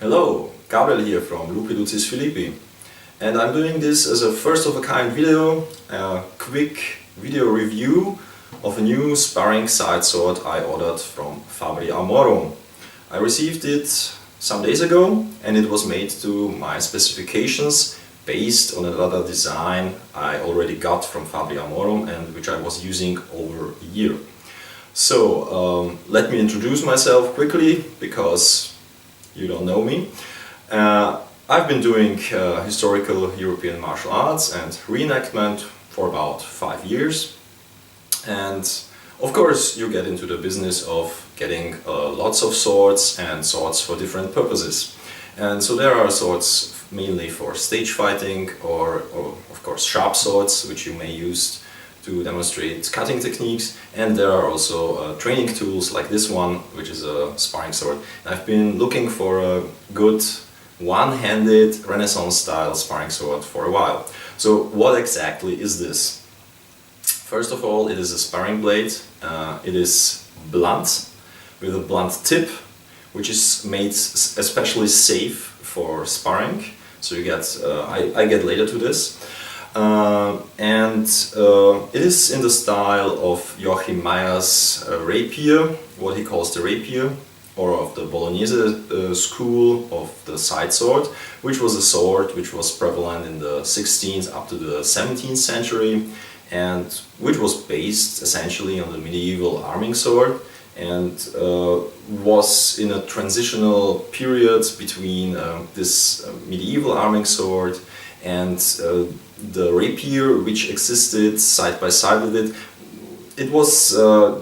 Hello, Gabriel here from Lupi Lucis Filippi, and I'm doing this as a first-of-a-kind video, a quick video review of a new sparring side sword I ordered from Fabri Armorum. I received it some days ago and it was made to my specifications based on another design I already got from Fabri Armorum and which I was using over a year. So let me introduce myself quickly because you don't know me. I've been doing historical European martial arts and reenactment for about 5 years, and of course you get into the business of getting lots of swords and swords for different purposes. And so there are swords mainly for stage fighting or of course sharp swords which you may use to demonstrate cutting techniques, and there are also training tools like this one, which is a sparring sword. I've been looking for a good one-handed Renaissance style sparring sword for a while. So what exactly is this? First of all, it is a sparring blade. It is blunt with a blunt tip, which is made especially safe for sparring. So you get, I get later to this. It is in the style of Joachim Meyer's rapier, what he calls the rapier, or of the Bolognese school of the side sword, which was a sword which was prevalent in the 16th up to the 17th century, and which was based essentially on the medieval arming sword, and was in a transitional period between this medieval arming sword and the rapier, which existed side by side with it. It was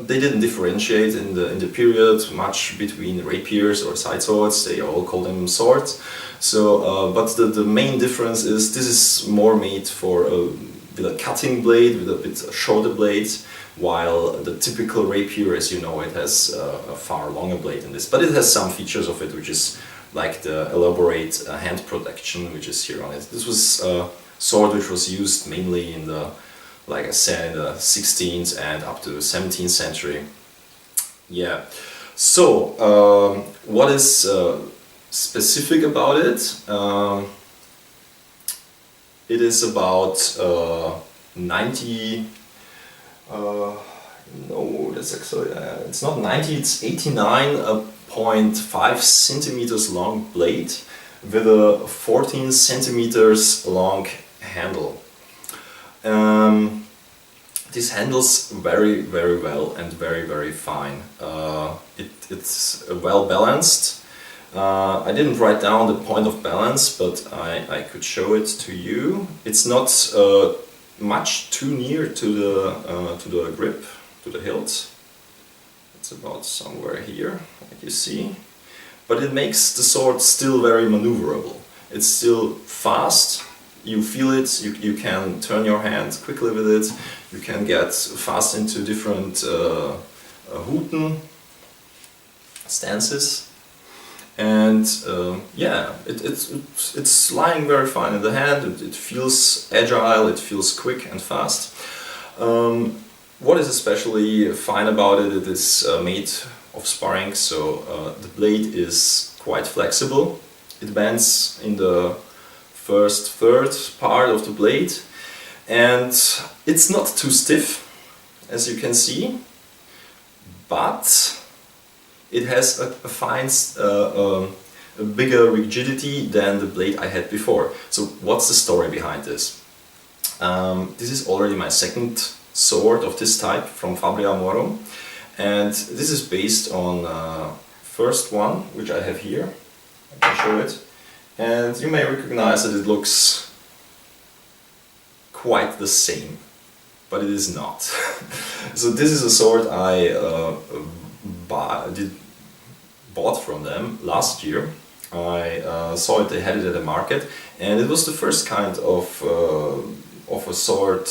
they didn't differentiate in the period much between rapiers or side swords. They all called them swords. So, but the main difference is this is more made for with a cutting blade, with a bit shorter blade, while the typical rapier, as you know, it has a far longer blade in this. But it has some features of it, which is like the elaborate hand protection, which is here on it. This was a sword which was used mainly in the, like I said, in the 16th and up to the 17th century. Yeah. So, what is specific about it? It is about 90. No, that's actually it's not 90. It's 89.5 centimeters long blade with a 14 centimeters long handle. This handles very well and very fine. It's well balanced. I didn't write down the point of balance, but I could show it to you. It's not much too near to the grip, to the hilt. It's about somewhere here, like you see. But it makes the sword still very maneuverable. It's still fast, you feel it, you can turn your hand quickly with it, you can get fast into different Huten stances. And yeah, it's lying very fine in the hand, it feels agile, it feels quick and fast. What is especially fine about it, it is made of sparring, so the blade is quite flexible. It bends in the first third part of the blade, and it's not too stiff, as you can see, but it has a fine, a bigger rigidity than the blade I had before. So what's the story behind this? This is already my second sword of this type from Fabri Armorum, and this is based on first one, which I have here. I can show it, and you may recognize that it looks quite the same, but it is not. So this is a sword I bought from them last year. I saw it, they had it at the market, and it was the first kind of a sword.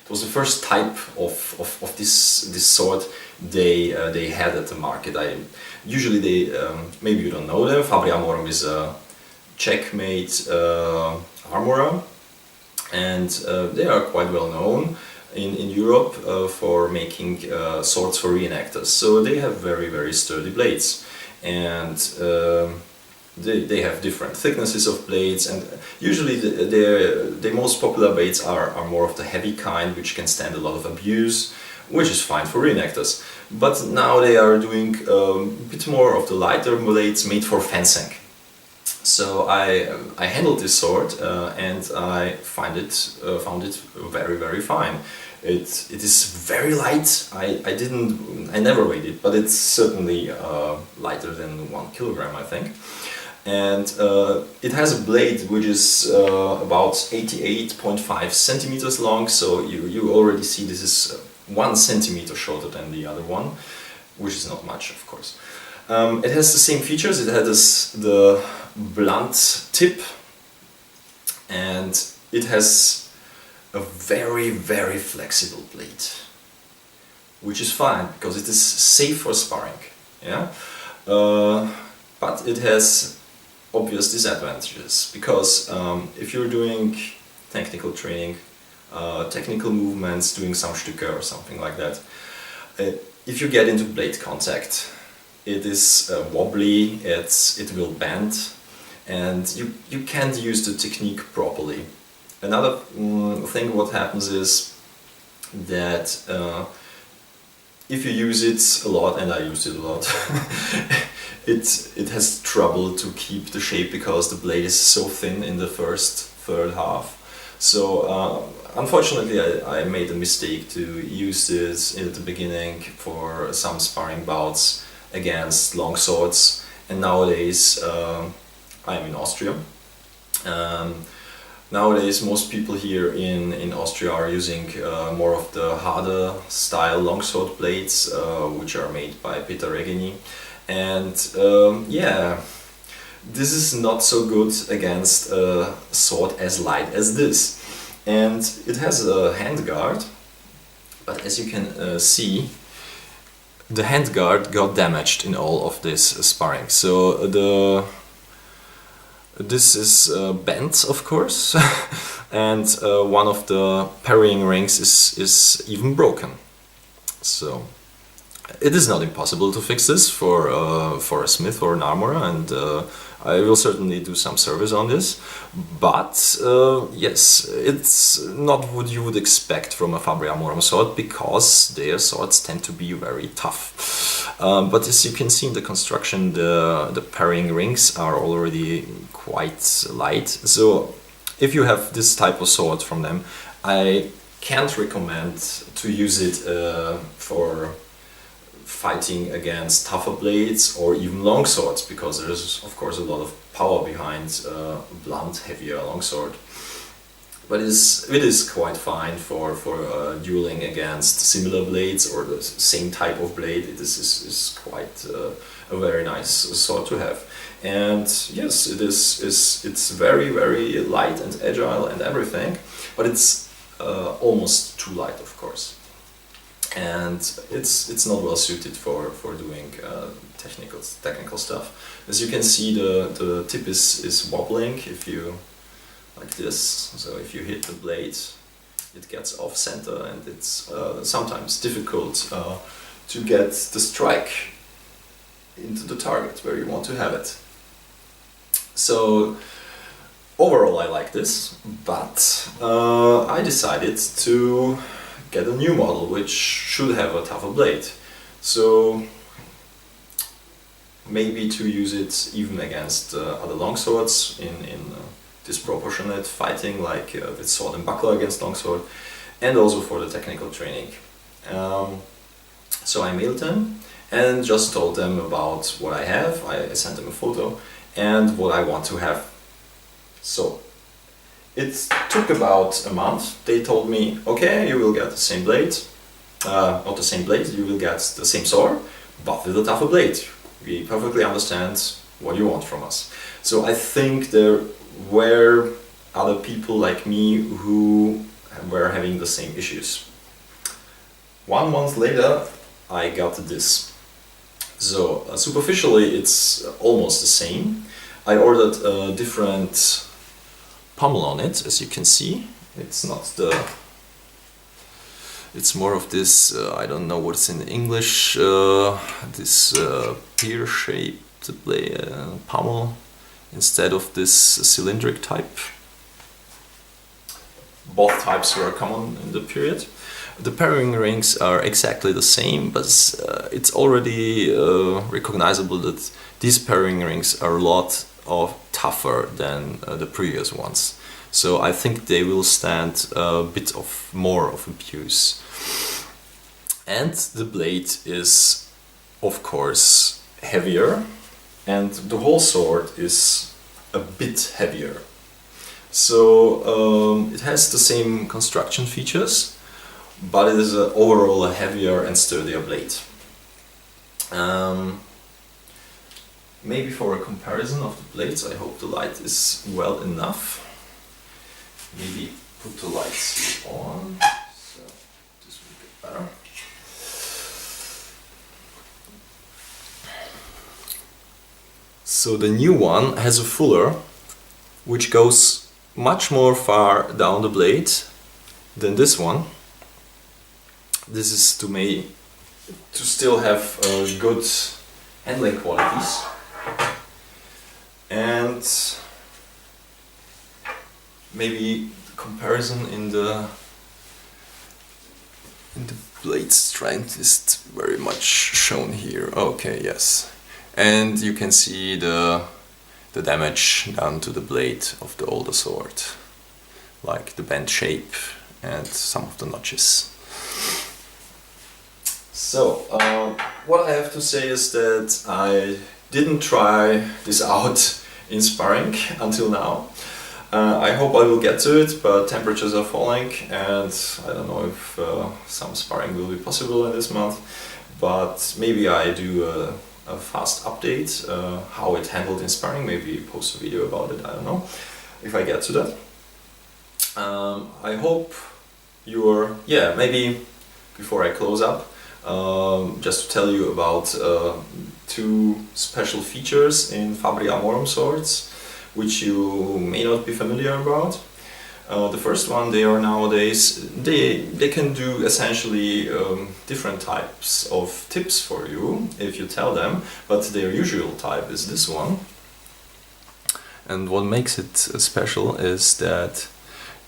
It was the first type of this sword they had at the market. Usually they maybe you don't know them. Fabri Armorum is a Czech-made armorer, and they are quite well known in Europe for making swords for reenactors. So they have very sturdy blades. and they have different thicknesses of blades, and usually the most popular blades are more of the heavy kind, which can stand a lot of abuse, which is fine for reenactors. But now they are doing a bit more of the lighter blades made for fencing. So I handled this sword and I found it very fine. It is very light. I never weighed it, but it's certainly lighter than 1 kilogram, I think. And it has a blade which is about 88.5 centimeters long. So you already see this is 1 centimeter shorter than the other one, which is not much, of course. It has the same features. It has the blunt tip, and it has a very flexible blade, which is fine because it is safe for sparring. Yeah, but it has obvious disadvantages because if you're doing technical training, technical movements, doing some Stücke or something like that, if you get into blade contact, it is wobbly, it will bend, and you can't use the technique properly. Another thing what happens is that if you use it a lot, and I used it a lot, it has trouble to keep the shape because the blade is so thin in the third half. So unfortunately I made a mistake to use this at the beginning for some sparring bouts against long swords, and nowadays I'm in Austria. Nowadays most people here in Austria are using more of the harder style longsword blades, which are made by Peter Regeni, and yeah, this is not so good against a sword as light as this. And it has a handguard, but as you can see, the handguard got damaged in all of this sparring. So this is bent, of course, and one of the parrying rings is even broken. So it is not impossible to fix this for a smith or an armorer, and I will certainly do some service on this. But yes, it's not what you would expect from a Fabri Armorum sword, because their swords tend to be very tough. But as you can see in the construction, the parrying rings are already quite light. So if you have this type of sword from them, I can't recommend to use it for fighting against tougher blades or even long swords, because there's of course a lot of power behind blunt, heavier longsword. But it is quite fine for dueling against similar blades or the same type of blade. It is quite a very nice sword to have. And yes, it's very light and agile and everything, but it's almost too light, of course. And it's not well suited for doing technical stuff. As you can see, the tip is wobbling if you like this. So if you hit the blade, it gets off center, and it's sometimes difficult to get the strike into the target where you want to have it. So overall I like this, but I decided to get a new model which should have a tougher blade. So maybe to use it even against other longswords in disproportionate fighting, like with sword and buckler against longsword, and also for the technical training. So I mailed them and just told them about what I have. I sent them a photo and what I want to have. So it took about a month. They told me, okay, you will get the same blade, not the same blade, you will get the same sword, but with a tougher blade. We perfectly understand what you want from us. So I think there were other people like me who were having the same issues. 1 month later, I got this. So superficially it's almost the same. I ordered a different pommel on it, as you can see. It's not the... It's more of this, I don't know what's in English, this pear shape the pommel instead of this cylindric type. Both types were common in the period. The pairing rings are exactly the same, but it's already recognizable that these pairing rings are a lot tougher than the previous ones. So I think they will stand a bit more of abuse. And the blade is, of course, heavier, and the whole sword is a bit heavier. So it has the same construction features, but it is overall a heavier and sturdier blade. Maybe for a comparison of the blades, I hope the light is well enough. Maybe put the lights on, so this will get better. So the new one has a fuller, which goes much more far down the blade than this one. This is to still have good handling qualities. And maybe comparison in the blade strength is very much shown here. Okay, yes. And you can see the damage done to the blade of the older sword, like the bent shape and some of the notches. So, what I have to say is that I didn't try this out in sparring until now. I hope I will get to it, but temperatures are falling and I don't know if some sparring will be possible in this month, but maybe I do a fast update how it handled in sparring, maybe post a video about it, I don't know, if I get to that. I hope you're, maybe before I close up, just to tell you about two special features in Fabri Armorum swords, which you may not be familiar about. The first one, they are nowadays, they can do essentially different types of tips for you if you tell them, but their usual type is this one. And what makes it special is that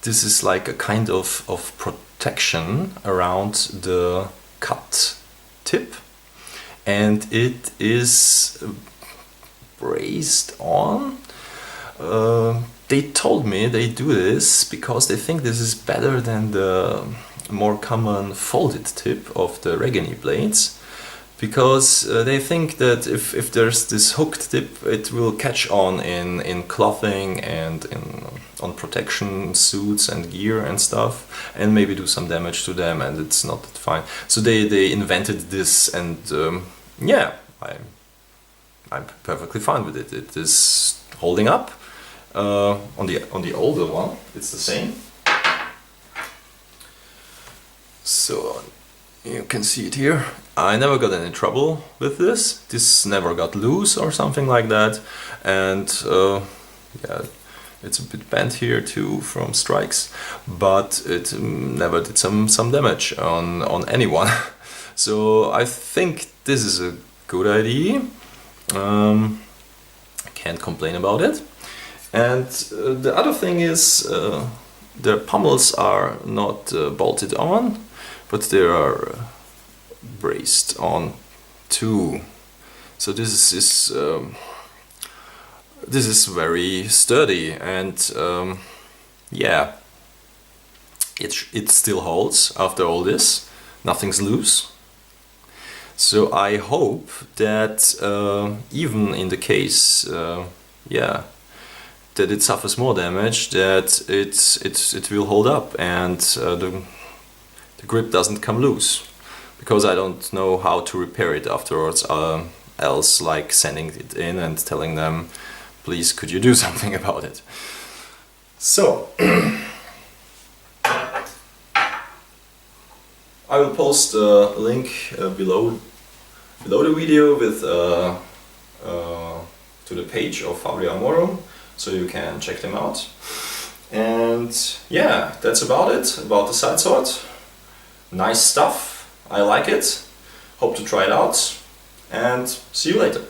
this is like a kind of protection around the cut tip, and it is braced on. They told me they do this because they think this is better than the more common folded tip of the Regeni blades, because they think that if there's this hooked tip, it will catch on in clothing and on protection suits and gear and stuff, and maybe do some damage to them, and it's not that fine. So they invented this, and I'm perfectly fine with it. It is holding up. On the older one, it's the same. So you can see it here. I never got any trouble with this. This never got loose or something like that, and it's a bit bent here too from strikes, but it never did some damage on anyone. So I think this is a good idea. I can't complain about it. And the other thing is the pommels are not bolted on, but they are braced on too. So this is very sturdy, and it still holds after all this. Nothing's loose. So I hope that even in the case, that it suffers more damage, that it will hold up, and the grip doesn't come loose, because I don't know how to repair it afterwards, else like sending it in and telling them, please could you do something about it. So I will post a link below the video with to the page of Fabri Armorum, so you can check them out. And yeah, that's about it, about the side sword. Nice stuff, I like it, hope to try it out, and see you later.